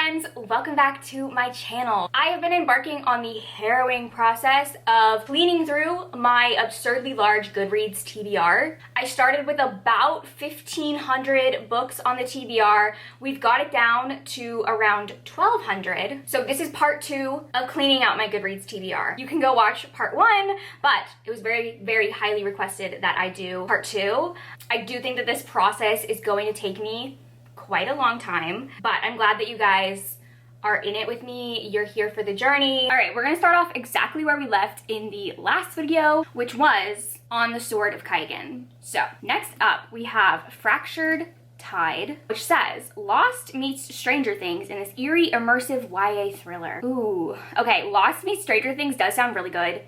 friends, welcome back to my channel. I have been embarking on the harrowing process of cleaning through my absurdly large Goodreads TBR. I started with about 1,500 books on the TBR. We've got it down to around 1,200. So this is part 2 of cleaning out my Goodreads TBR. You can go watch part 1, but it was very, very highly requested that I do part 2. I do think that this process is going to take me quite a long time, but I'm glad that you guys are in it with me. You're here for the journey. All right, we're gonna start off exactly where we left in the last video, which was on the Sword of Kaigan. So next up, we have Fractured Tide, which says, Lost meets Stranger Things in this eerie, immersive YA thriller. Ooh, okay, Lost meets Stranger Things does sound really good.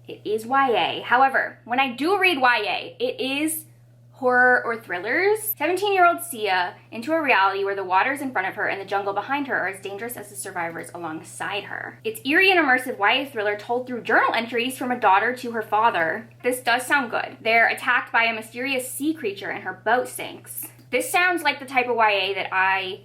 It is YA. However, when I do read YA, it is horror or thrillers. 17-year-old Sia into a reality where the waters in front of her and the jungle behind her are as dangerous as the survivors alongside her. It's eerie and immersive YA thriller told through journal entries from a daughter to her father. This does sound good. They're attacked by a mysterious sea creature and her boat sinks. This sounds like the type of YA that I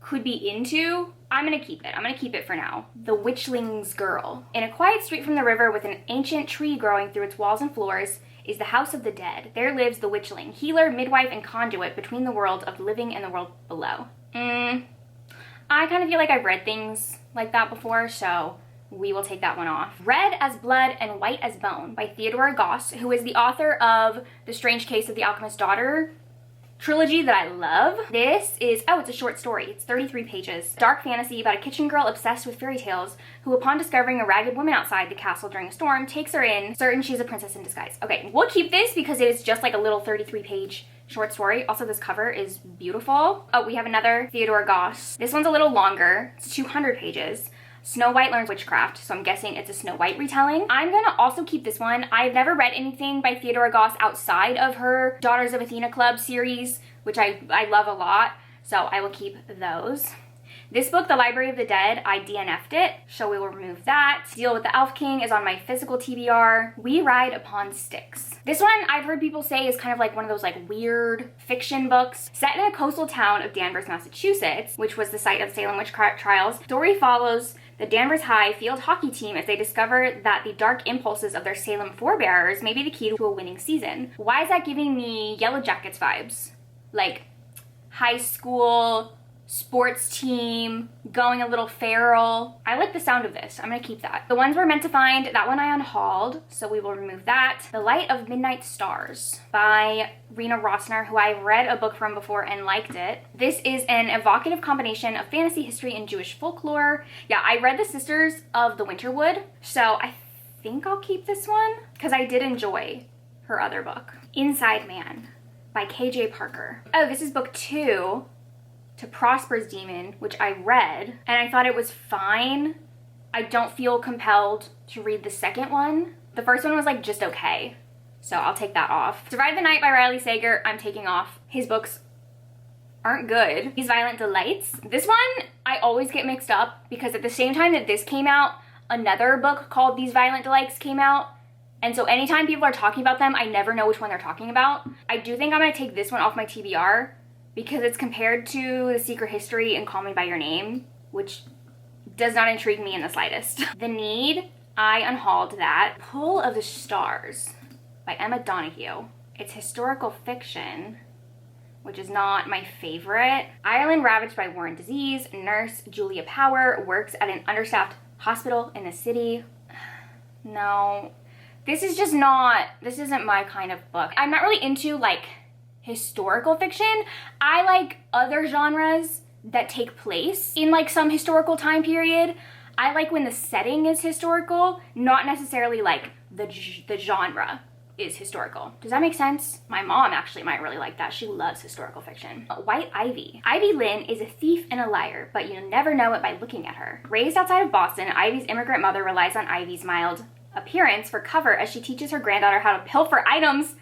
could be into. I'm gonna keep it. I'm gonna keep it for now. The Witchling's Girl. In a quiet street from the river with an ancient tree growing through its walls and floors is the House of the Dead. There lives the Witchling, healer, midwife, and conduit between the world of the living and the world below. I kind of feel like I've read things like that before, so we will take that one off. Red as Blood and White as Bone by Theodora Goss, who is the author of The Strange Case of the Alchemist's Daughter trilogy that I love. This is, oh, it's a short story. It's 33 pages. Dark fantasy about a kitchen girl obsessed with fairy tales who, upon discovering a ragged woman outside the castle during a storm, takes her in, certain she's a princess in disguise. Okay, we'll keep this because it is just like a little 33-page short story. Also, this cover is beautiful. Oh, we have another Theodora Goss. This one's a little longer. It's 200 pages. Snow White Learns Witchcraft, so I'm guessing it's a Snow White retelling. I'm gonna also keep this one. I've never read anything by Theodora Goss outside of her Daughters of Athena Club series, which I love a lot, so I will keep those. This book, The Library of the Dead, I DNF'd it, so we will remove that. Deal with the Elf King is on my physical TBR. We Ride Upon Styx. This one I've heard people say is kind of like one of those like weird fiction books. Set in a coastal town of Danvers, Massachusetts, which was the site of Salem witch trials, story follows the Danvers High field hockey team as they discover that the dark impulses of their Salem forebearers may be the key to a winning season. Why is that giving me Yellow Jackets vibes? Like high school, sports team, going a little feral. I like the sound of this. I'm gonna keep that. The Ones We're Meant to Find, that one I unhauled, so we will remove that. The Light of Midnight Stars by Rena Rossner, who I've read a book from before and liked it. This is an evocative combination of fantasy, history, and Jewish folklore. Yeah, I read The Sisters of the Winterwood, so I think I'll keep this one because I did enjoy her other book. Inside Man by KJ Parker. Oh, this is book 2 to Prosper's Demon, which I read, and I thought it was fine. I don't feel compelled to read the second one. The first one was like just okay, so I'll take that off. Survive the Night by Riley Sager, I'm taking off. His books aren't good. These Violent Delights. This one, I always get mixed up because at the same time that this came out, another book called These Violent Delights came out. And so anytime people are talking about them, I never know which one they're talking about. I do think I'm gonna take this one off my TBR because it's compared to The Secret History and Call Me By Your Name, which does not intrigue me in the slightest. The Need, I unhauled that. Pull of the Stars by Emma Donoghue. It's historical fiction, which is not my favorite. Ireland Ravaged by War and Disease. Nurse Julia Power works at an understaffed hospital in the city. No, this is just not, this isn't my kind of book. I'm not really into like historical fiction. I like other genres that take place in like some historical time period. I like when the setting is historical, not necessarily like the genre is historical. Does that make sense? My mom actually might really like that. She loves historical fiction. White Ivy. Ivy Lynn is a thief and a liar, but you never know it by looking at her. Raised outside of Boston, Ivy's immigrant mother relies on Ivy's mild appearance for cover as she teaches her granddaughter how to pilfer items.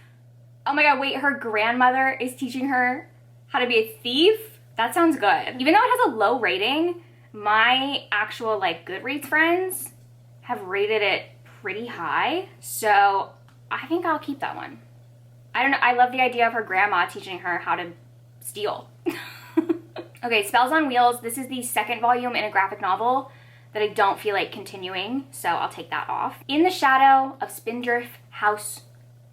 Oh my god, wait, her grandmother is teaching her how to be a thief? That sounds good. Even though it has a low rating, my actual like Goodreads friends have rated it pretty high, so I think I'll keep that one. I don't know, I love the idea of her grandma teaching her how to steal. Okay, Spells on Wheels. This is the second volume in a graphic novel that I don't feel like continuing, so I'll take that off. In the Shadow of Spindrift House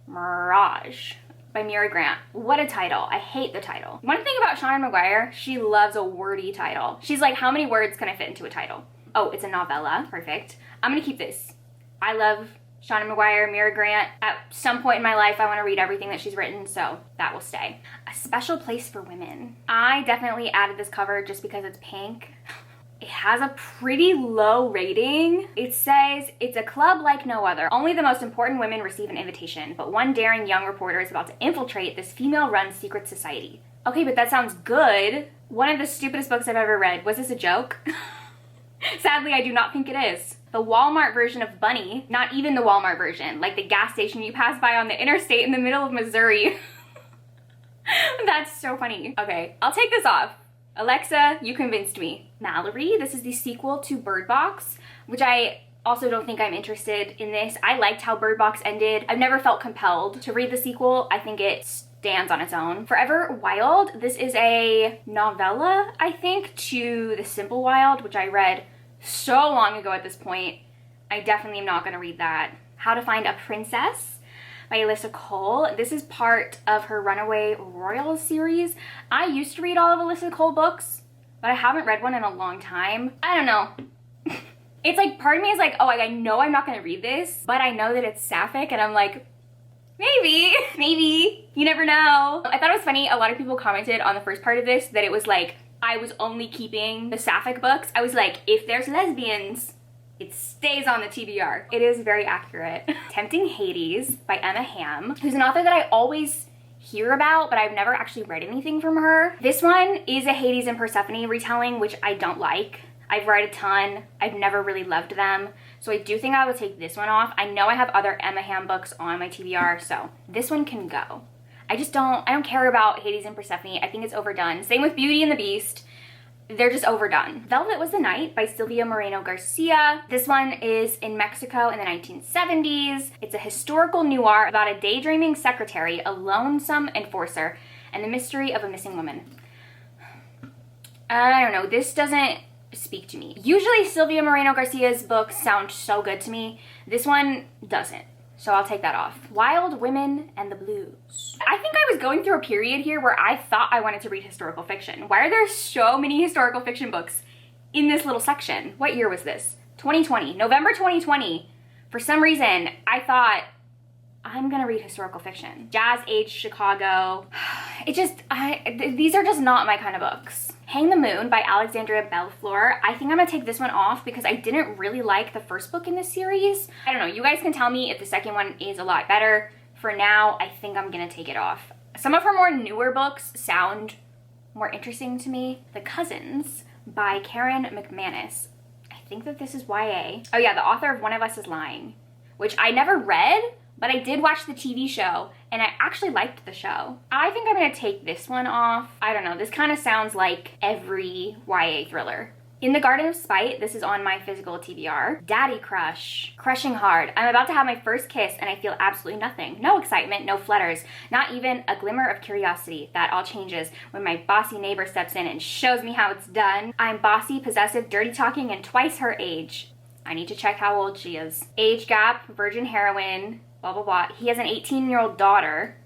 Mirage by Mira Grant. What a title. I hate the title. One thing about Shauna McGuire, she loves a wordy title. She's like, how many words can I fit into a title? Oh, it's a novella. Perfect. I'm gonna keep this. I love Shauna McGuire, Mira Grant. At some point in my life, I want to read everything that she's written, so that will stay. A Special Place for Women. I definitely added this cover just because it's pink. It has a pretty low rating. It says, it's a club like no other. Only the most important women receive an invitation, but one daring young reporter is about to infiltrate this female-run secret society. Okay, but that sounds good. One of the stupidest books I've ever read. Was this a joke? Sadly, I do not think it is. The Walmart version of Bunny, not even the Walmart version, like the gas station you pass by on the interstate in the middle of Missouri. That's so funny. Okay, I'll take this off. Alexa, you convinced me. Mallory, this is the sequel to Bird Box, which I also don't think I'm interested in this. I liked how Bird Box ended. I've never felt compelled to read the sequel. I think it stands on its own. Forever Wild, this is a novella, I think, to The Simple Wild, which I read so long ago at this point. I definitely am not going to read that. How to Find a Princess by Alyssa Cole. This is part of her Runaway Royals series. I used to read all of Alyssa Cole books, but I haven't read one in a long time. I don't know. It's like, part of me is like, oh, I know I'm not going to read this, but I know that it's sapphic, and I'm like, maybe, maybe. You never know. I thought it was funny. A lot of people commented on the first part of this that it was like, I was only keeping the sapphic books. I was like, if there's lesbians, it stays on the TBR. It is very accurate. Tempting Hades by Emma Hamm, who's an author that I always hear about, but I've never actually read anything from her. This one is a Hades and Persephone retelling, which I don't like. I've read a ton. I've never really loved them. So I do think I would take this one off. I know I have other Emma Hamm books on my TBR, so this one can go. I don't care about Hades and Persephone. I think it's overdone. Same with Beauty and the Beast. They're just overdone. Velvet Was the Night by Silvia Moreno Garcia. This one is in Mexico in the 1970s. It's a historical noir about a daydreaming secretary, a lonesome enforcer, and the mystery of a missing woman. I don't know. This doesn't speak to me. Usually Silvia Moreno Garcia's books sound so good to me. This one doesn't. So I'll take that off. Wild Women and the Blues. I think I was going through a period here where I thought I wanted to read historical fiction. Why are there so many historical fiction books in this little section? What year was this? 2020, November 2020. For some reason, I thought, I'm gonna read historical fiction. Jazz Age Chicago. These are just not my kind of books. Hang the Moon by Alexandria Bellefleur. I think I'm gonna take this one off because I didn't really like the first book in this series. I don't know, you guys can tell me if the second one is a lot better. For now, I think I'm gonna take it off. Some of her more newer books sound more interesting to me. The Cousins by Karen McManus. I think that this is YA. Oh yeah, the author of One of Us is Lying, which I never read, but I did watch the TV show, and I actually liked the show. I think I'm gonna take this one off. I don't know, this kind of sounds like every YA thriller. In the Garden of Spite, this is on my physical TBR. Daddy Crush, Crushing Hard. I'm about to have my first kiss, and I feel absolutely nothing. No excitement, no flutters, not even a glimmer of curiosity. That all changes when my bossy neighbor steps in and shows me how it's done. I'm bossy, possessive, dirty talking, and twice her age. I need to check how old she is. Age gap, virgin heroine, blah, blah, blah. He has an 18-year-old daughter.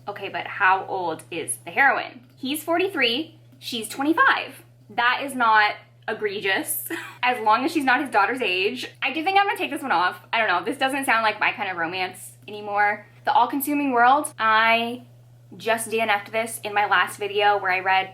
Okay, but how old is the heroine? He's 43, she's 25. That is not egregious, as long as she's not his daughter's age. I do think I'm gonna take this one off. I don't know, this doesn't sound like my kind of romance anymore. The All-Consuming World, I just DNF'd this in my last video where I read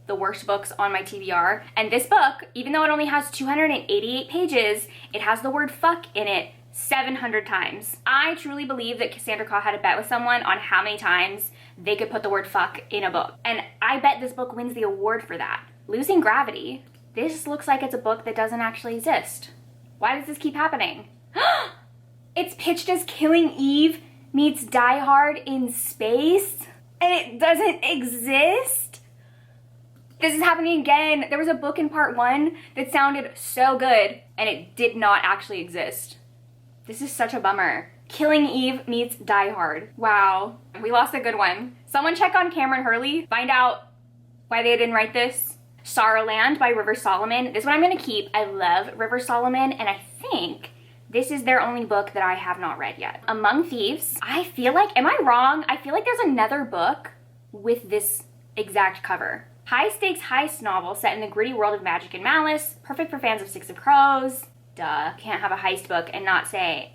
the worst books on my TBR. And this book, even though it only has 288 pages, it has the word fuck in it 700 times. I truly believe that Cassandra Claw had a bet with someone on how many times they could put the word fuck in a book. And I bet this book wins the award for that. Losing Gravity. This looks like it's a book that doesn't actually exist. Why does this keep happening? It's pitched as Killing Eve meets Die Hard in space, and it doesn't exist? This is happening again. There was a book in part 1 that sounded so good, and it did not actually exist. This is such a bummer. Killing Eve meets Die Hard. Wow, we lost a good one. Someone check on Cameron Hurley, find out why they didn't write this. Sorrowland by River Solomon. This one I'm gonna keep. I love River Solomon, and I think this is their only book that I have not read yet. Among Thieves. I feel like, am I wrong? I feel like there's another book with this exact cover. High stakes heist novel set in the gritty world of magic and malice. Perfect for fans of Six of Crows. Duh. Can't have a heist book and not say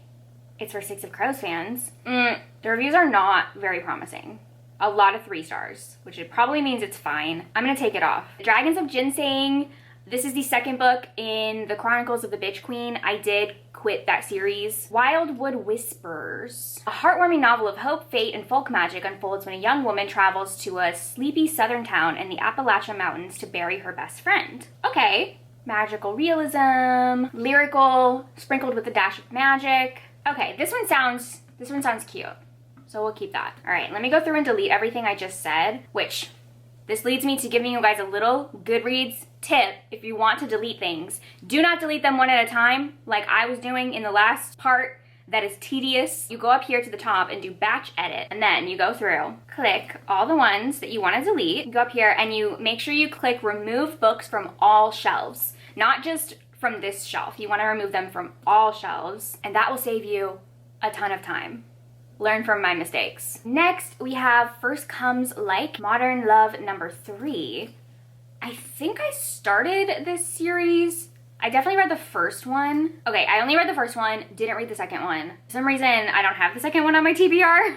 it's for Six of Crows fans. The reviews are not very promising. A lot of 3 stars, which it probably means it's fine. I'm gonna take it off. Dragons of Ginseng. This is the second book in the Chronicles of the Bitch Queen. I did quit that series. Wildwood Whispers. A heartwarming novel of hope, fate, and folk magic unfolds when a young woman travels to a sleepy southern town in the Appalachian Mountains to bury her best friend. Okay. Magical realism, lyrical, sprinkled with a dash of magic. Okay, this one sounds cute. So we'll keep that. All right, let me go through and delete everything I just said, which this leads me to giving you guys a little Goodreads tip. If you want to delete things, do not delete them one at a time like I was doing in the last part. That is tedious. You go up here to the top and do batch edit, and then you go through, click all the ones that you want to delete. You go up here and you make sure you click remove books from all shelves, not just from this shelf. You want to remove them from all shelves, and that will save you a ton of time. Learn from my mistakes. Next, we have First Comes Like, Modern Love number 3. I think I started this series. I definitely read the first one. Okay, I only read the first one, didn't read the second one. For some reason, I don't have the second one on my TBR.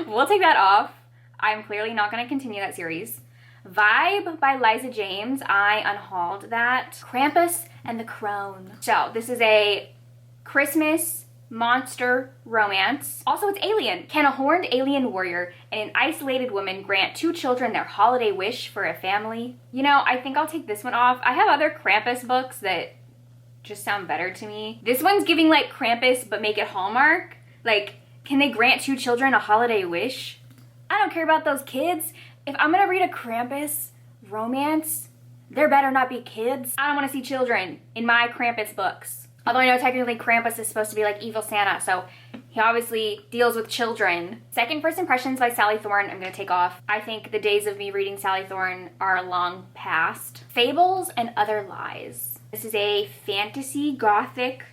We'll take that off. I'm clearly not gonna continue that series. Vibe by Liza James, I unhauled that. Krampus and the Crone. So this is a Christmas monster romance. Also, it's alien. Can a horned alien warrior and an isolated woman grant 2 children their holiday wish for a family? You know, I think I'll take this one off. I have other Krampus books that just sound better to me. This one's giving like Krampus, but make it Hallmark. Like, can they grant 2 children a holiday wish? I don't care about those kids. If I'm gonna read a Krampus romance, there better not be kids. I don't wanna see children in my Krampus books. Although I know technically Krampus is supposed to be like evil Santa, so he obviously deals with children. Second First Impressions by Sally Thorne, I'm gonna take off. I think the days of me reading Sally Thorne are long past. Fables and Other Lies. This is a fantasy gothic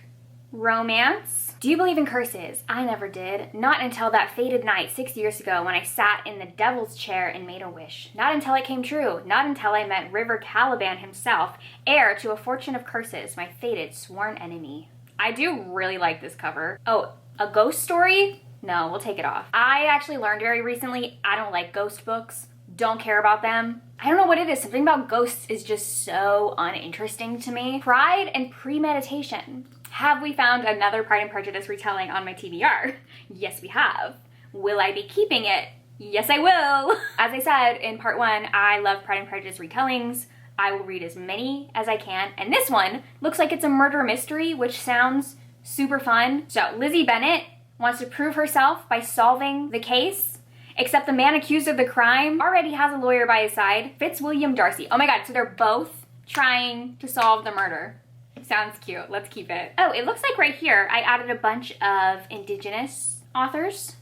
romance. Do you believe in curses? I never did. Not until that fated night 6 years ago when I sat in the devil's chair and made a wish. Not until it came true. Not until I met River Caliban himself, heir to a fortune of curses, my fated sworn enemy. I do really like this cover. Oh, a ghost story? No, we'll take it off. I actually learned very recently I don't like ghost books. Don't care about them. I don't know what it is. Something about ghosts is just so uninteresting to me. Pride and Premeditation. Have we found another Pride and Prejudice retelling on my TBR? Yes, we have. Will I be keeping it? Yes, I will. As I said in part 1, I love Pride and Prejudice retellings. I will read as many as I can. And this one looks like it's a murder mystery, which sounds super fun. So Lizzie Bennet wants to prove herself by solving the case, except the man accused of the crime already has a lawyer by his side, Fitzwilliam Darcy. Oh my God, so they're both trying to solve the murder. Sounds cute. Let's keep it. Oh, it looks like right here I added a bunch of Indigenous authors.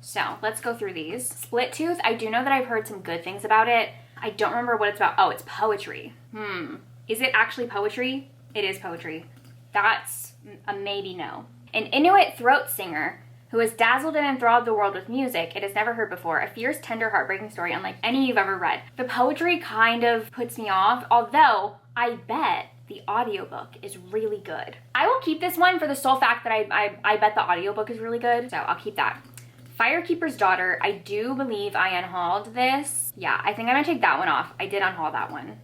So let's go through these. Split Tooth, I do know that I've heard some good things about it. I don't remember what it's about. Oh, it's poetry. Is it actually poetry? It is poetry. That's a maybe no. An Inuit throat singer who has dazzled and enthralled the world with music it has never heard before. A fierce, tender, heartbreaking story unlike any you've ever read. The poetry kind of puts me off, although I bet the audiobook is really good. I will keep this one for the sole fact that I bet the audiobook is really good, so I'll keep that. Firekeeper's Daughter, I do believe I unhauled this. Yeah, I think I'm gonna take that one off. I did unhaul that one.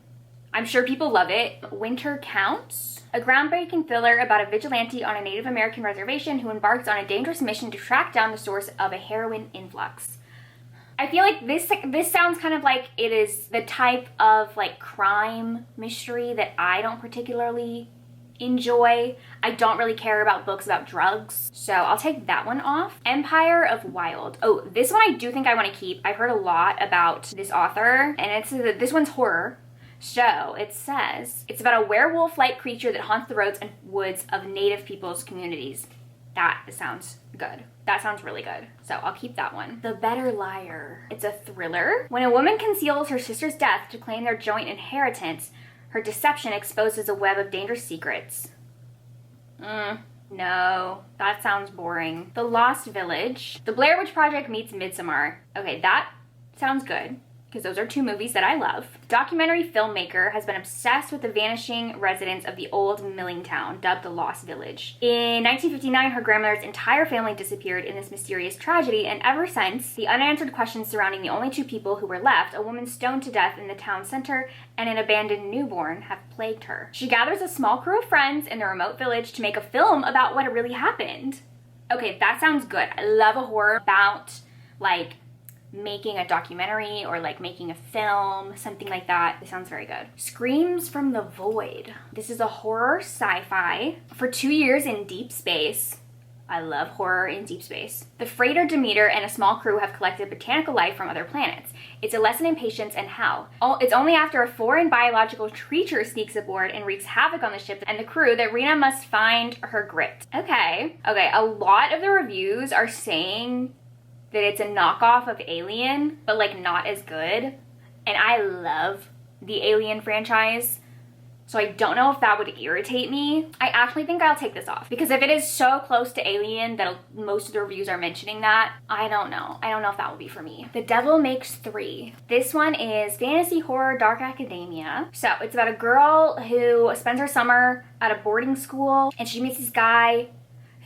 I'm sure people love it. Winter Counts, a groundbreaking thriller about a vigilante on a Native American reservation who embarks on a dangerous mission to track down the source of a heroin influx. I feel like this sounds kind of like it is the type of like crime mystery that I don't particularly enjoy. I don't really care about books about drugs, so I'll take that one off. Empire of Wild. Oh, this one I do think I want to keep. I've heard a lot about this author, and this one's horror. So it says it's about a werewolf-like creature that haunts the roads and woods of Native people's communities. That sounds good. That sounds really good. So I'll keep that one. The Better Liar. It's a thriller. When a woman conceals her sister's death to claim their joint inheritance, her deception exposes a web of dangerous secrets. No, that sounds boring. The Lost Village. The Blair Witch Project meets Midsommar. Okay, that sounds good, because those are two movies that I love. Documentary filmmaker has been obsessed with the vanishing residents of the old milling town, dubbed the Lost Village. In 1959, her grandmother's entire family disappeared in this mysterious tragedy, and ever since, the unanswered questions surrounding the only two people who were left, a woman stoned to death in the town center and an abandoned newborn, have plagued her. She gathers a small crew of friends in the remote village to make a film about what really happened. Okay, that sounds good. I love a horror about, like, making a documentary or like making a film, something like that. It sounds very good. Screams from the Void. This is a horror sci-fi. For 2 years in deep space. I love horror in deep space. The freighter Demeter and a small crew have collected botanical life from other planets. It's a lesson in patience and how. It's only after a foreign biological creature sneaks aboard and wreaks havoc on the ship and the crew that Rena must find her grit. Okay, a lot of the reviews are saying that it's a knockoff of Alien, but like not as good. And I love the Alien franchise, so I don't know if that would irritate me. I actually think I'll take this off, because if it is so close to Alien that most of the reviews are mentioning that, I don't know. I don't know if that will be for me. The Devil Makes 3. This one is fantasy horror dark academia. So it's about a girl who spends her summer at a boarding school, and she meets this guy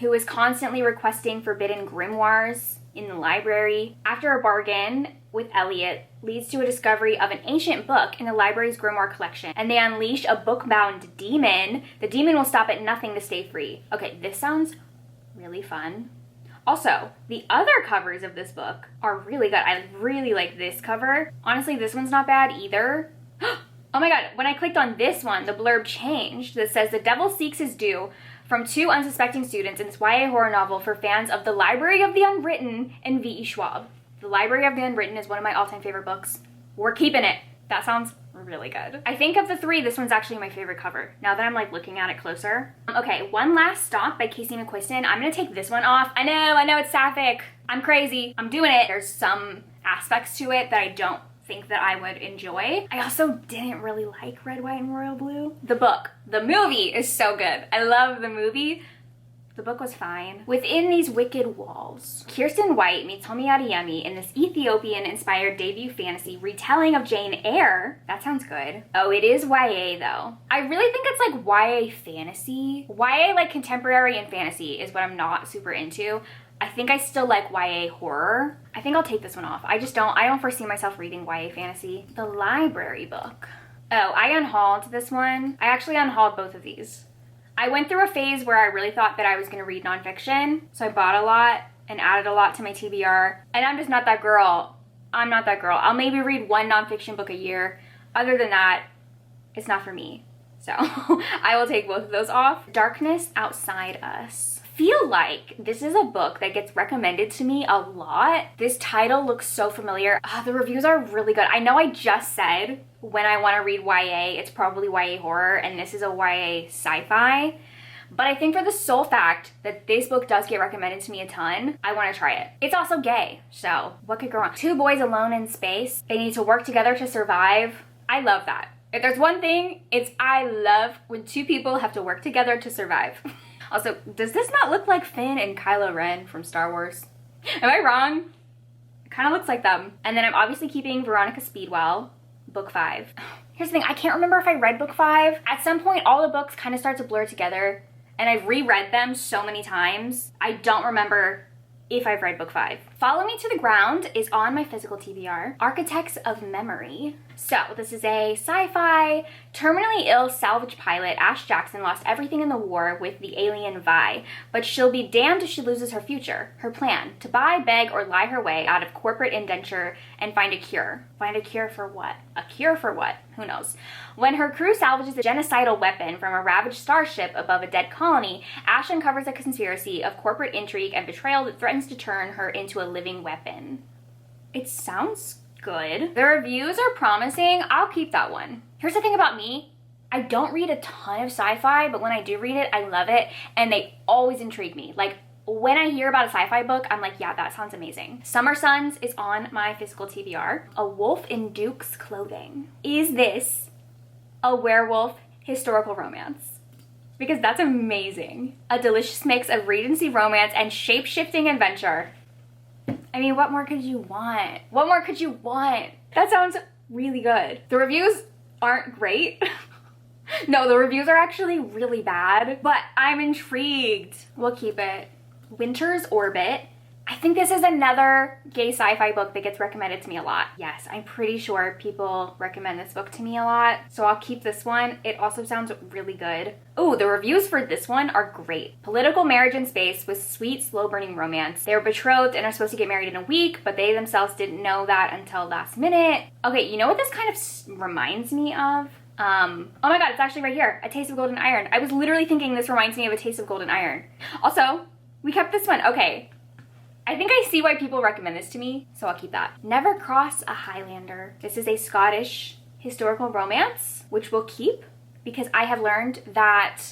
who is constantly requesting forbidden grimoires in the library. After a bargain with Elliot leads to a discovery of an ancient book in the library's grimoire collection, and they unleash a book-bound demon. The demon will stop at nothing to stay free. Okay, this sounds really fun. Also, the other covers of this book are really good. I really like this cover. Honestly, this one's not bad either. Oh my god, when I clicked on this one, the blurb changed. That says, the devil seeks his due from two unsuspecting students in this YA horror novel for fans of The Library of the Unwritten and V.E. Schwab. The Library of the Unwritten is one of my all-time favorite books. We're keeping it. That sounds really good. I think of the three, this one's actually my favorite cover, now that I'm like looking at it closer. Okay, One Last Stop by Casey McQuiston. I'm gonna take this one off. I know it's sapphic. I'm crazy. I'm doing it. There's some aspects to it that I don't think that I would enjoy. I also didn't really like Red, White, and Royal Blue. The book, the movie is so good. I love the movie. The book was fine. Within These Wicked Walls. Kirsten White meets Tomi Adeyemi in this Ethiopian-inspired debut fantasy retelling of Jane Eyre. That sounds good. Oh, it is YA though. I really think it's like YA fantasy. YA like contemporary and fantasy is what I'm not super into. I think I still like YA horror. I think I'll take this one off. I don't foresee myself reading YA fantasy. The Library Book. Oh, I unhauled this one. I actually unhauled both of these. I went through a phase where I really thought that I was gonna read nonfiction, so I bought a lot and added a lot to my TBR, and I'm just not that girl. I'm not that girl. I'll maybe read one nonfiction book a year. Other than that, it's not for me. So I will take both of those off. Darkness Outside Us. Feel like this is a book that gets recommended to me a lot. This title looks so familiar. The reviews are really good. I know I just said when I want to read YA, it's probably YA horror, and this is a YA sci-fi. But I think for the sole fact that this book does get recommended to me a ton, I want to try it. It's also gay, so what could go wrong? Two boys alone in space. They need to work together to survive. I love that. If there's one thing, it's I love when two people have to work together to survive. Also, does this not look like Finn and Kylo Ren from Star Wars? Am I wrong? It kind of looks like them. And then I'm obviously keeping Veronica Speedwell, book 5. Here's the thing, I can't remember if I read book 5. At some point, all the books kind of start to blur together, and I've reread them so many times. I don't remember if I've read book 5. Follow Me to the Ground is on my physical TBR. Architects of Memory. So this is a sci-fi, terminally ill salvage pilot. Ash Jackson lost everything in the war with the alien Vi, but she'll be damned if she loses her future. Her plan, to buy, beg, or lie her way out of corporate indenture and find a cure. Find a cure for what? A cure for what? Who knows? When her crew salvages a genocidal weapon from a ravaged starship above a dead colony, Ash uncovers a conspiracy of corporate intrigue and betrayal that threatens to turn her into a living weapon. It sounds good. The reviews are promising. I'll keep that one. Here's the thing about me. I don't read a ton of sci-fi, but when I do read it, I love it, and they always intrigue me. Like, when I hear about a sci-fi book, I'm like, yeah, that sounds amazing. Summer Suns is on my physical TBR. A Wolf in Duke's Clothing. Is this a werewolf historical romance? Because that's amazing. A delicious mix of Regency romance and shape-shifting adventure. I mean, what more could you want? What more could you want? That sounds really good. The reviews aren't great. No, the reviews are actually really bad, but I'm intrigued. We'll keep it. Winter's Orbit. I think this is another gay sci-fi book that gets recommended to me a lot. Yes, I'm pretty sure people recommend this book to me a lot, so I'll keep this one. It also sounds really good. Oh, the reviews for this one are great. Political marriage in space with sweet, slow-burning romance. They were betrothed and are supposed to get married in a week, but they themselves didn't know that until last minute. Okay, you know what this kind of reminds me of? Oh my god, it's actually right here. A Taste of Golden Iron. I was literally thinking this reminds me of A Taste of Golden Iron. Also, we kept this one. Okay. I think I see why people recommend this to me, so I'll keep that. Never Cross a Highlander. This is a Scottish historical romance, which we'll keep because I have learned that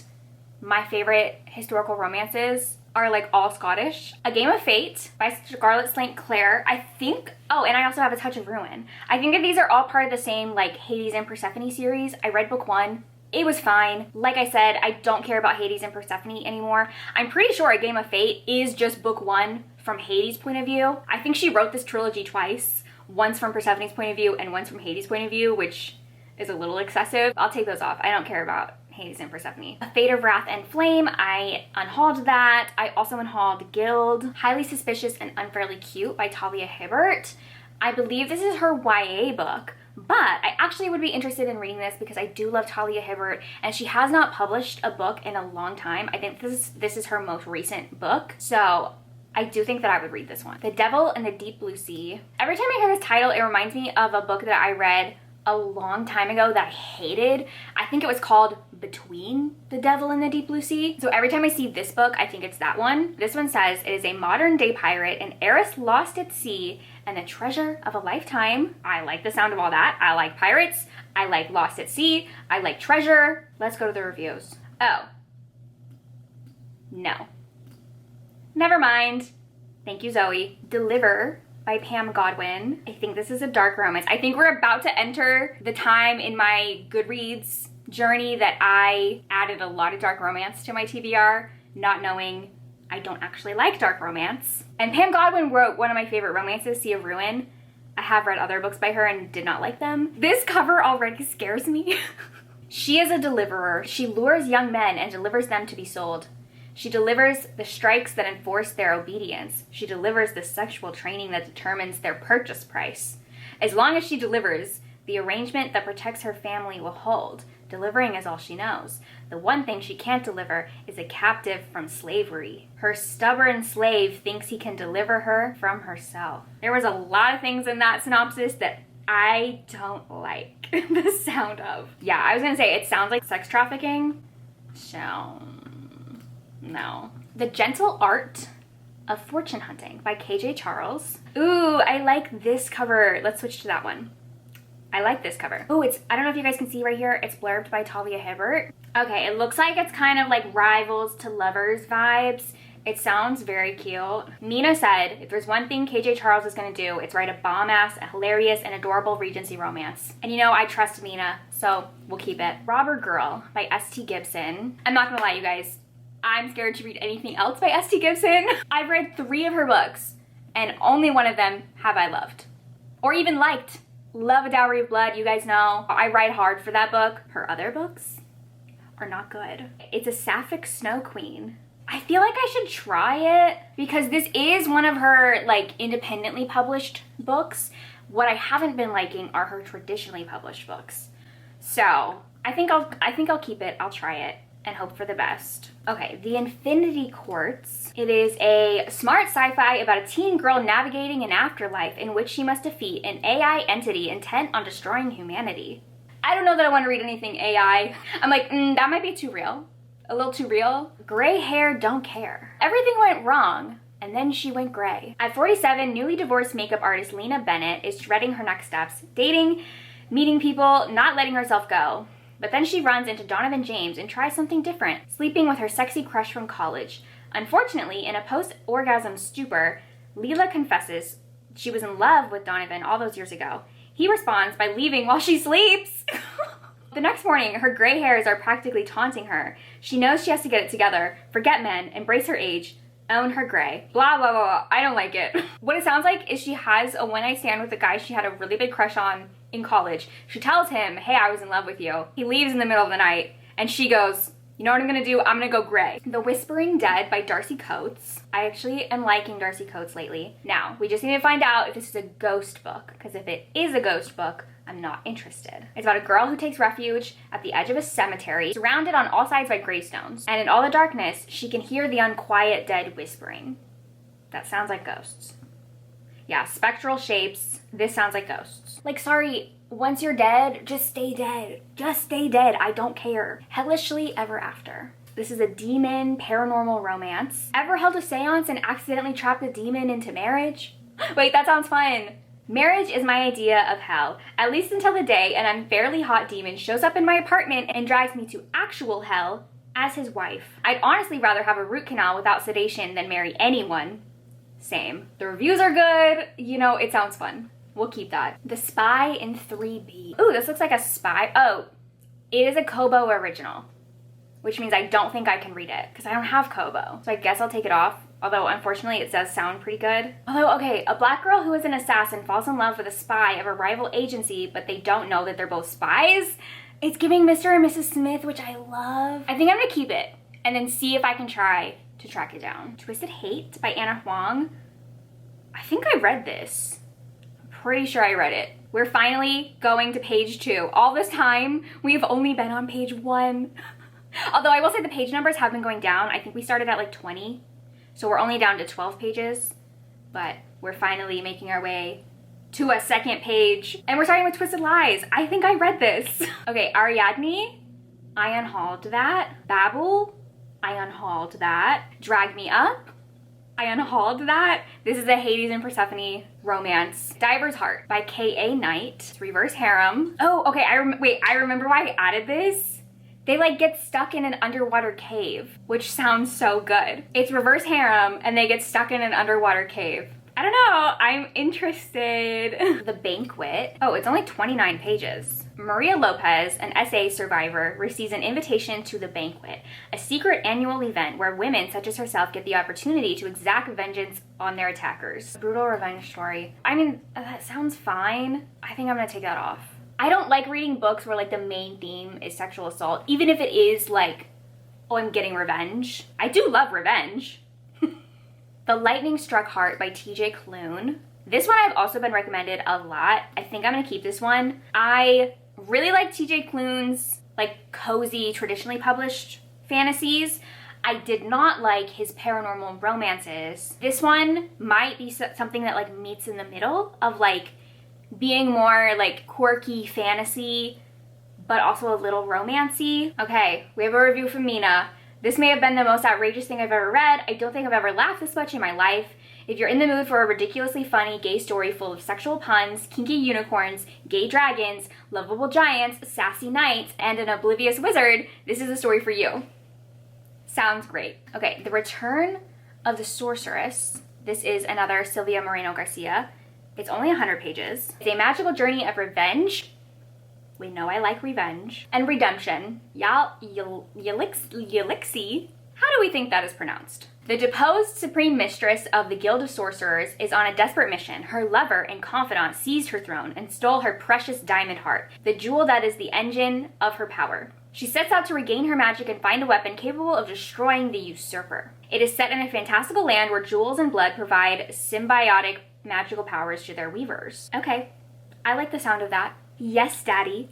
my favorite historical romances are like all Scottish. A Game of Fate by Scarlett St. Clair. I think, oh, and I also have A Touch of Ruin. I think that these are all part of the same like Hades and Persephone series. I read book 1. It was fine. Like I said, I don't care about Hades and Persephone anymore. I'm pretty sure A Game of Fate is just book 1 from Hades' point of view. I think she wrote this trilogy twice, once from Persephone's point of view and once from Hades' point of view, which is a little excessive. I'll take those off. I don't care about Hades and Persephone. A Fate of Wrath and Flame, I unhauled that. I also unhauled Guild. Highly Suspicious and Unfairly Cute by Talia Hibbert. I believe this is her YA book, but I actually would be interested in reading this because I do love Talia Hibbert and she has not published a book in a long time. I think this is her most recent book, so I do think that I would read this one. The Devil in the Deep Blue Sea. Every time I hear this title, it reminds me of a book that I read a long time ago that I hated. I think it was called Between the Devil and the Deep Blue Sea. So every time I see this book, I think it's that one. This one says, it is a modern day pirate, an heiress lost at sea, and the treasure of a lifetime. I like the sound of all that. I like pirates. I like lost at sea. I like treasure. Let's go to the reviews. Oh. No. Never mind. Thank you, Zoe. Deliver by Pam Godwin. I think this is a dark romance. I think we're about to enter the time in my Goodreads journey that I added a lot of dark romance to my TBR, not knowing I don't actually like dark romance. And Pam Godwin wrote one of my favorite romances, Sea of Ruin. I have read other books by her and did not like them. This cover already scares me. She is a deliverer. She lures young men and delivers them to be sold. She delivers the strikes that enforce their obedience. She delivers the sexual training that determines their purchase price. As long as she delivers, the arrangement that protects her family will hold. Delivering is all she knows. The one thing she can't deliver is a captive from slavery. Her stubborn slave thinks he can deliver her from herself. There was a lot of things in that synopsis that I don't like the sound of. Yeah, I was gonna say it sounds like sex trafficking. So, no. The Gentle Art of Fortune Hunting by KJ Charles. Ooh, I like this cover. Let's switch to that one. I like this cover. Oh, I don't know if you guys can see right here, it's blurbed by Talia Hibbert. Okay, it looks like it's kind of like rivals to lovers vibes. It sounds very cute. Mina said, if there's one thing KJ Charles is gonna do, it's write a bomb-ass, a hilarious, and adorable Regency romance. And you know, I trust Mina, so we'll keep it. Robber Girl by S.T. Gibson. I'm not gonna lie, you guys. I'm scared to read anything else by S.T. Gibson. I've read 3 of her books, and only one of them have I loved. Or even liked. Love A Dowry of Blood, you guys know. I ride hard for that book. Her other books are not good. It's a Sapphic Snow Queen. I feel like I should try it because this is one of her like independently published books. What I haven't been liking are her traditionally published books. So I think I'll keep it. I'll try it and hope for the best. Okay, The Infinity Courts. It is a smart sci-fi about a teen girl navigating an afterlife in which she must defeat an AI entity intent on destroying humanity. I don't know that I want to read anything AI. I'm like, that might be too real. A little too real. Gray hair don't care. Everything went wrong, and then she went gray. At 47, newly divorced makeup artist Lena Bennett is treading her next steps, dating, meeting people, not letting herself go. But then she runs into Donovan James and tries something different, sleeping with her sexy crush from college. Unfortunately, in a post-orgasm stupor, Leela confesses she was in love with Donovan all those years ago. He responds by leaving while she sleeps. The next morning, her gray hairs are practically taunting her. She knows she has to get it together, forget men, embrace her age, own her gray. Blah, blah, blah, blah. I don't like it. What it sounds like is she has a one-night stand with a guy she had a really big crush on in college. She tells him, hey, I was in love with you. He leaves in the middle of the night, and she goes, you know what I'm gonna do? I'm gonna go gray. The Whispering Dead by Darcy Coates. I actually am liking Darcy Coates lately. Now, we just need to find out if this is a ghost book, because if it is a ghost book, I'm not interested. It's about a girl who takes refuge at the edge of a cemetery, surrounded on all sides by gravestones. And in all the darkness, she can hear the unquiet dead whispering. That sounds like ghosts. Yeah, spectral shapes. This sounds like ghosts. Like, sorry, once you're dead, just stay dead. Just stay dead. I don't care. Hellishly ever after. This is a demon paranormal romance. Ever held a seance and accidentally trapped a demon into marriage? Wait, that sounds fun. Marriage is my idea of hell, at least until the day an unfairly hot demon shows up in my apartment and drives me to actual hell as his wife. I'd honestly rather have a root canal without sedation than marry anyone. Same. The reviews are good. You know, it sounds fun. We'll keep that. The Spy in 3B. Ooh, this looks like a spy. Oh, it is a Kobo original, which means I don't think I can read it because I don't have Kobo. So I guess I'll take it off. Although, unfortunately, it does sound pretty good. Although, okay, a black girl who is an assassin falls in love with a spy of a rival agency, but they don't know that they're both spies. It's giving Mr. and Mrs. Smith, which I love. I think I'm gonna keep it and then see if I can try to track it down. Twisted Hate by Anna Huang. I think I read this. I'm pretty sure I read it. We're finally going to page 2. All this time, we've only been on page 1. Although I will say the page numbers have been going down. I think we started at like 20. So we're only down to 12 pages, but we're finally making our way to a second page. And we're starting with Twisted Lies. I think I read this. Okay, Ariadne, I unhauled that. Babel, I unhauled that. Drag Me Up, I unhauled that. This is a Hades and Persephone romance. Diver's Heart by K.A. Knight. It's reverse harem. Oh, okay, I remember why I added this. They like get stuck in an underwater cave, which sounds so good. It's reverse harem and they get stuck in an underwater cave. I don't know, I'm interested. The Banquet. Oh, it's only 29 pages. Maria Lopez, an SA survivor, receives an invitation to The Banquet, a secret annual event where women such as herself get the opportunity to exact vengeance on their attackers. A brutal revenge story. I mean, that sounds fine. I think I'm gonna take that off. I don't like reading books where like the main theme is sexual assault, even if it is like, oh, I'm getting revenge. I do love revenge. The Lightning Struck Heart by TJ Klune. This one I've also been recommended a lot. I think I'm gonna keep this one. I really like TJ Klune's like cozy, traditionally published fantasies. I did not like his paranormal romances. This one might be something that like meets in the middle of like being more like quirky fantasy, but also a little romancy. Okay, we have a review from Mina. This may have been the most outrageous thing I've ever read. I don't think I've ever laughed this much in my life. If you're in the mood for a ridiculously funny gay story full of sexual puns, kinky unicorns, gay dragons, lovable giants, sassy knights, and an oblivious wizard, this is a story for you. Sounds great. Okay, The Return of the Sorceress. This is another Sylvia Moreno Garcia. It's only 100 pages. It's a magical journey of revenge. We know I like revenge. And redemption. Yelixi. How do we think that is pronounced? The deposed supreme mistress of the Guild of Sorcerers is on a desperate mission. Her lover and confidant seized her throne and stole her precious diamond heart, the jewel that is the engine of her power. She sets out to regain her magic and find a weapon capable of destroying the usurper. It is set in a fantastical land where jewels and blood provide symbiotic magical powers to their weavers. Okay, I like the sound of that. Yes, Daddy.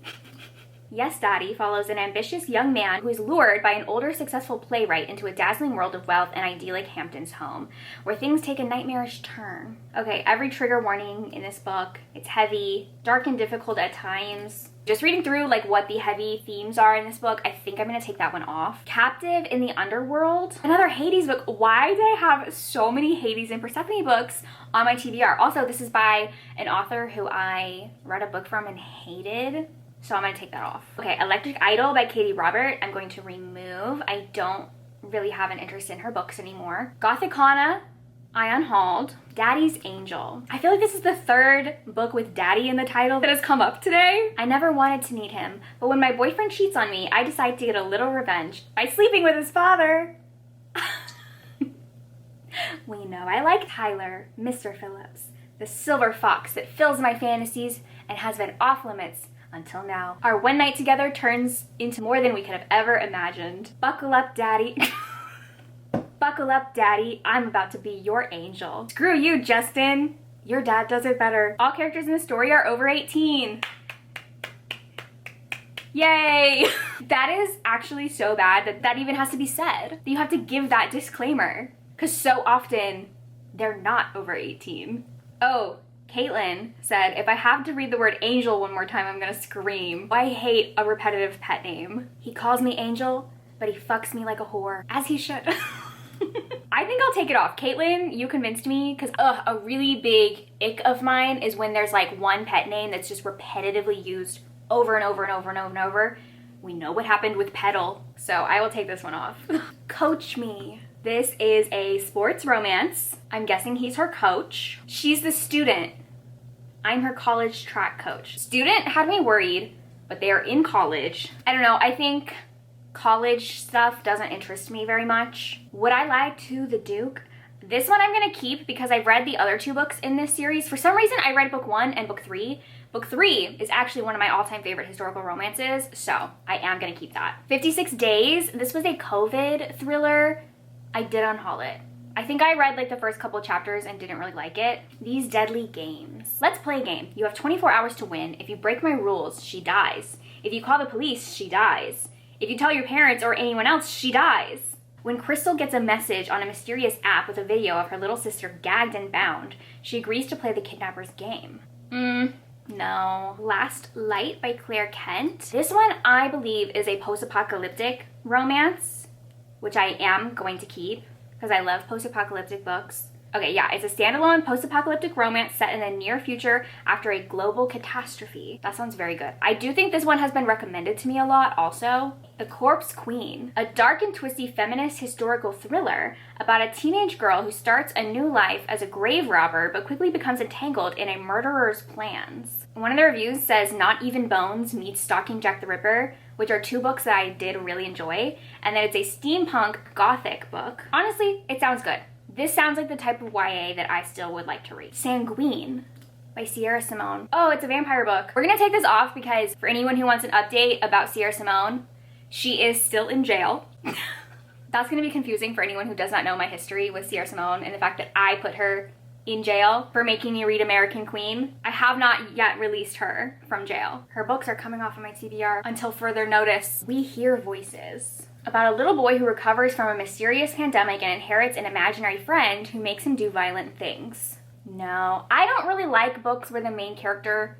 Yes, Daddy follows an ambitious young man who is lured by an older successful playwright into a dazzling world of wealth and idyllic Hampton's home, where things take a nightmarish turn. Okay, every trigger warning in this book. It's heavy, dark and difficult at times. Just reading through like what the heavy themes are in this book, I think I'm gonna take that one off. Captive in the Underworld. Another Hades book. Why do I have so many Hades and Persephone books on my TBR? Also, this is by an author who I read a book from and hated. So I'm gonna take that off. Okay, Electric Idol by Katie Robert, I'm going to remove. I don't really have an interest in her books anymore. Gothicana, I unhauled. Daddy's Angel. I feel like this is the third book with daddy in the title that has come up today. I never wanted to meet him, but when my boyfriend cheats on me, I decide to get a little revenge by sleeping with his father. We know I like Tyler, Mr. Phillips, the silver fox that fills my fantasies and has been off limits until now. Our one night together turns into more than we could have ever imagined. Buckle up, daddy. Buckle up, daddy. I'm about to be your angel. Screw you, Justin. Your dad does it better. All characters in the story are over 18. Yay! That is actually so bad that that even has to be said. You have to give that disclaimer, because so often they're not over 18. Oh, Caitlin said, if I have to read the word angel one more time, I'm gonna scream. I hate a repetitive pet name. He calls me Angel, but he fucks me like a whore. As he should. I think I'll take it off. Caitlin, you convinced me, because a really big ick of mine is when there's like one pet name that's just repetitively used over and over and over and over and over. We know what happened with Petal, so I will take this one off. Coach Me. This is a sports romance. I'm guessing he's her coach. She's the student. I'm her college track coach. Student had me worried, but they are in college. I don't know, I think college stuff doesn't interest me very much. Would I lie to the Duke? This one I'm gonna keep because I've read the other two books in this series. For some reason, I read book 1 and book 3. Book 3 is actually one of my all-time favorite historical romances, so I am gonna keep that. 56 Days, this was a COVID thriller. I did unhaul it. I think I read like the first couple chapters and didn't really like it. These Deadly Games. Let's play a game. You have 24 hours to win. If you break my rules, she dies. If you call the police, she dies. If you tell your parents or anyone else, she dies. When Crystal gets a message on a mysterious app with a video of her little sister gagged and bound, she agrees to play the kidnapper's game. No. Last Light by Claire Kent. This one, I believe, is a post-apocalyptic romance, which I am going to keep because I love post-apocalyptic books. Okay, yeah, it's a standalone post-apocalyptic romance set in the near future after a global catastrophe. That sounds very good. I do think this one has been recommended to me a lot also. The Corpse Queen, a dark and twisty feminist historical thriller about a teenage girl who starts a new life as a grave robber but quickly becomes entangled in a murderer's plans. One of the reviews says Not Even Bones meets Stalking Jack the Ripper, which are two books that I did really enjoy, and that it's a steampunk gothic book. Honestly, it sounds good. This sounds like the type of YA that I still would like to read. Sanguine by Sierra Simone. Oh, it's a vampire book. We're gonna take this off because for anyone who wants an update about Sierra Simone, she is still in jail. That's gonna be confusing for anyone who does not know my history with Sierra Simone and the fact that I put her in jail for making me read American Queen. I have not yet released her from jail. Her books are coming off of my TBR until further notice. We Hear Voices. About a little boy who recovers from a mysterious pandemic and inherits an imaginary friend who makes him do violent things. No, I don't really like books where the main character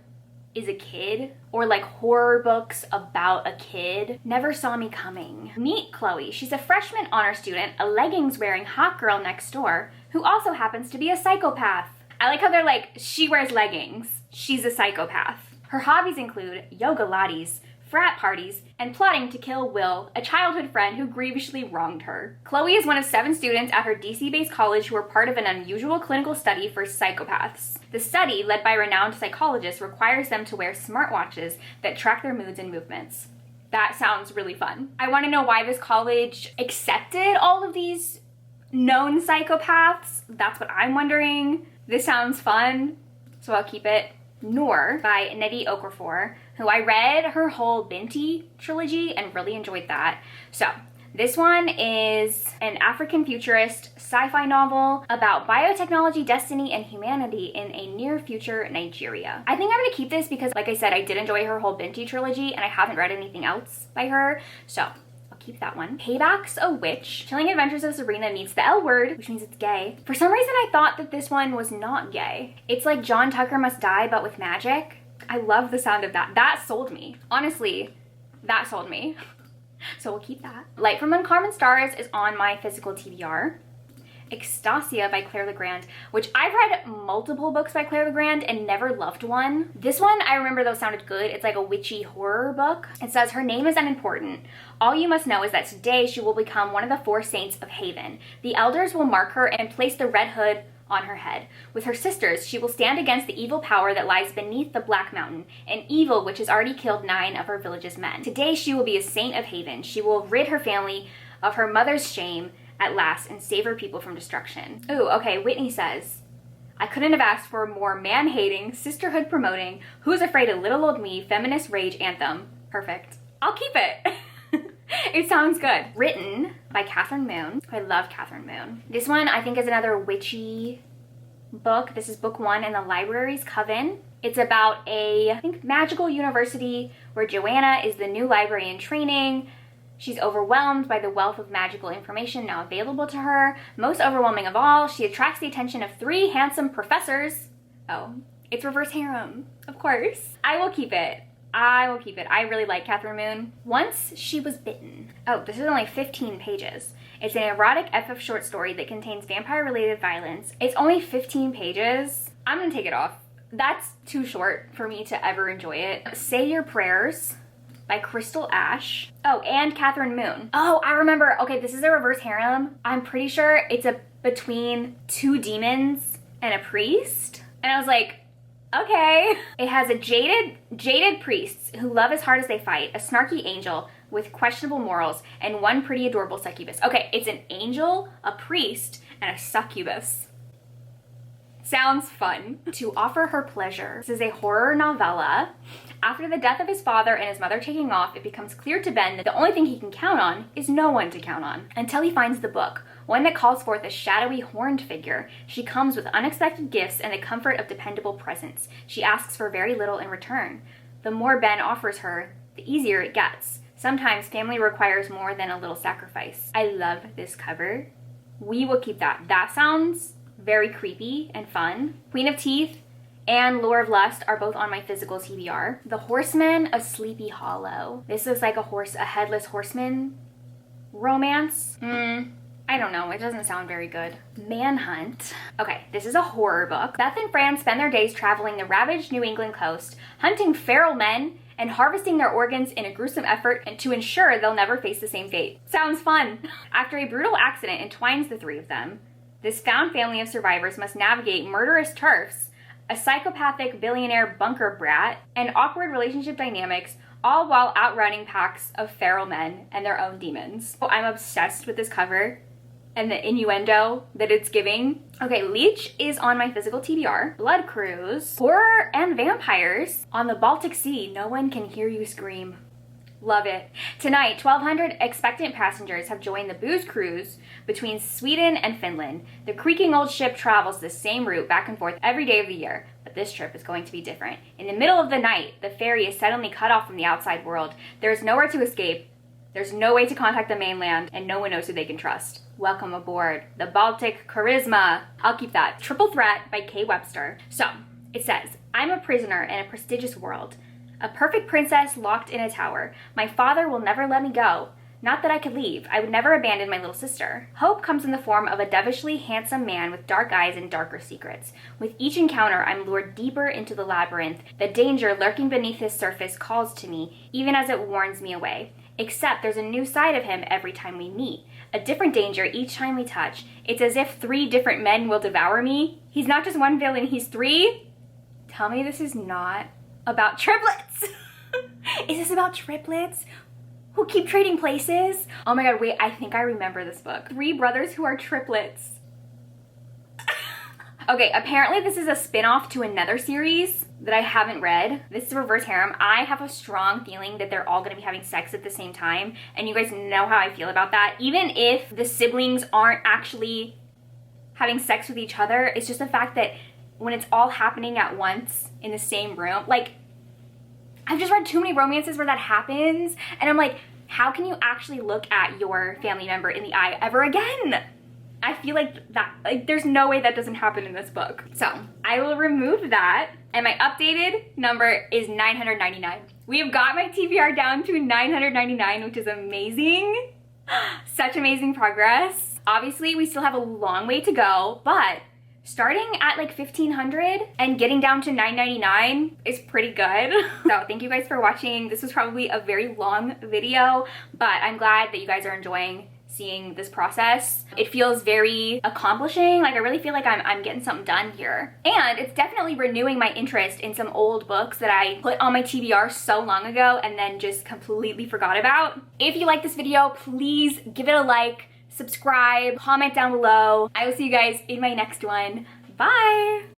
is a kid, or like horror books about a kid. Never Saw Me Coming. Meet Chloe. She's a freshman honor student, a leggings-wearing hot girl next door, who also happens to be a psychopath. I like how they're like, she wears leggings, she's a psychopath. Her hobbies include yoga lattes, frat parties, and plotting to kill Will, a childhood friend who grievously wronged her. Chloe is one of 7 students at her DC-based college who are part of an unusual clinical study for psychopaths. The study, led by renowned psychologists, requires them to wear smartwatches that track their moods and movements. That sounds really fun. I want to know why this college accepted all of these known psychopaths. That's what I'm wondering. This sounds fun, so I'll keep it. Noor by Nnedi Okorafor, who I read her whole Binti trilogy and really enjoyed that. So this one is an African futurist sci-fi novel about biotechnology, destiny, and humanity in a near future Nigeria. I think I'm gonna keep this because, like I said, I did enjoy her whole Binti trilogy and I haven't read anything else by her, so I'll keep that one. Payback's a Witch. Chilling Adventures of Sabrina meets the L Word, which means it's gay. For some reason, I thought that this one was not gay. It's like John Tucker Must Die, but with magic. I love the sound of that. That sold me. Honestly, that sold me. So we'll keep that. Light from Uncommon Stars is on my physical TBR. Extasia by Claire Legrand, which I've read multiple books by Claire Legrand and never loved one. This one, I remember though, sounded good. It's like a witchy horror book. It says, her name is unimportant. All you must know is that today she will become one of the 4 saints of Haven. The elders will mark her and place the red hood on her head. With her sisters, she will stand against the evil power that lies beneath the Black Mountain, an evil which has already killed 9 of her village's men. Today she will be a saint of Haven. She will rid her family of her mother's shame at last and save her people from destruction. Ooh, okay, Whitney says, I couldn't have asked for a more man-hating, sisterhood-promoting, who's afraid of little old me, feminist rage anthem. Perfect. I'll keep it. It sounds good. Written by Catherine Moon. I love Catherine Moon. This one I think is another witchy book. This is book 1 in the Library's Coven. It's about a, I think, magical university where Joanna is the new library in training. She's overwhelmed by the wealth of magical information now available to her. Most overwhelming of all, she attracts the attention of 3 handsome professors. Oh, it's reverse harem, of course. I will keep it. I will keep it. I really like Catherine Moon. Once She Was Bitten. Oh, this is only 15 pages. It's an erotic FF short story that contains vampire-related violence. It's only 15 pages. I'm gonna take it off. That's too short for me to ever enjoy it. Say Your Prayers by Crystal Ash. Oh, and Catherine Moon. Oh, I remember. Okay, this is a reverse harem. I'm pretty sure it's between 2 demons and a priest. And I was like, okay. It has a jaded priests who love as hard as they fight, a snarky angel with questionable morals, and 1 pretty adorable succubus. Okay, it's an angel, a priest, and a succubus. Sounds fun. To Offer Her Pleasure. This is a horror novella. After the death of his father and his mother taking off, it becomes clear to Ben that the only thing he can count on is no one to count on. Until he finds the book, one that calls forth a shadowy horned figure. She comes with unexpected gifts and the comfort of dependable presence. She asks for very little in return. The more Ben offers her, the easier it gets. Sometimes family requires more than a little sacrifice. I love this cover. We will keep that. That sounds very creepy and fun. Queen of Teeth and Lure of Lust are both on my physical TBR. The Horseman of Sleepy Hollow. This is like a headless horseman romance. I don't know, it doesn't sound very good. Manhunt. Okay, this is a horror book. Beth and Fran spend their days traveling the ravaged New England coast, hunting feral men and harvesting their organs in a gruesome effort to ensure they'll never face the same fate. Sounds fun. After a brutal accident entwines the 3 of them, this found family of survivors must navigate murderous turfs, a psychopathic billionaire bunker brat, and awkward relationship dynamics, all while outrunning packs of feral men and their own demons. Oh, I'm obsessed with this cover and the innuendo that it's giving. Okay, Leech is on my physical TBR. Blood Cruise. Horror and vampires. On the Baltic Sea, no one can hear you scream. Love it. Tonight, 1,200 expectant passengers have joined the booze cruise between Sweden and Finland. The creaking old ship travels the same route back and forth every day of the year, but this trip is going to be different. In the middle of the night, the ferry is suddenly cut off from the outside world. There is nowhere to escape. There's no way to contact the mainland, and no one knows who they can trust. Welcome aboard. The Baltic Charisma. I'll keep that. Triple Threat by Kay Webster. So, it says, I'm a prisoner in a prestigious world. A perfect princess locked in a tower. My father will never let me go. Not that I could leave. I would never abandon my little sister. Hope comes in the form of a devishly handsome man with dark eyes and darker secrets. With each encounter, I'm lured deeper into the labyrinth. The danger lurking beneath his surface calls to me, even as it warns me away. Except there's a new side of him every time we meet. A different danger each time we touch. It's as if 3 different men will devour me. He's not just one villain, he's 3? Tell me this is not about triplets. Is this about triplets who keep trading places? Oh my god, wait, I think I remember this book. 3 brothers who are triplets. Okay, apparently this is a spin-off to another series that I haven't read. This is Reverse Harem. I have a strong feeling that they're all gonna be having sex at the same time, and you guys know how I feel about that. Even if the siblings aren't actually having sex with each other, it's just the fact that when it's all happening at once in the same room, like, I've just read too many romances where that happens, and I'm like, how can you actually look at your family member in the eye ever again? I feel like that, like, there's no way that doesn't happen in this book. So I will remove that, and my updated number is 999. We have got my TBR down to 999, which is amazing. Such amazing progress. Obviously, we still have a long way to go, but starting at like 1,500 and getting down to $9.99 is pretty good. So thank you guys for watching. This was probably a very long video, but I'm glad that you guys are enjoying seeing this process. It feels very accomplishing. Like I really feel like I'm getting something done here. And it's definitely renewing my interest in some old books that I put on my TBR so long ago and then just completely forgot about. If you like this video, please give it a like, subscribe, comment down below. I will see you guys in my next one. Bye!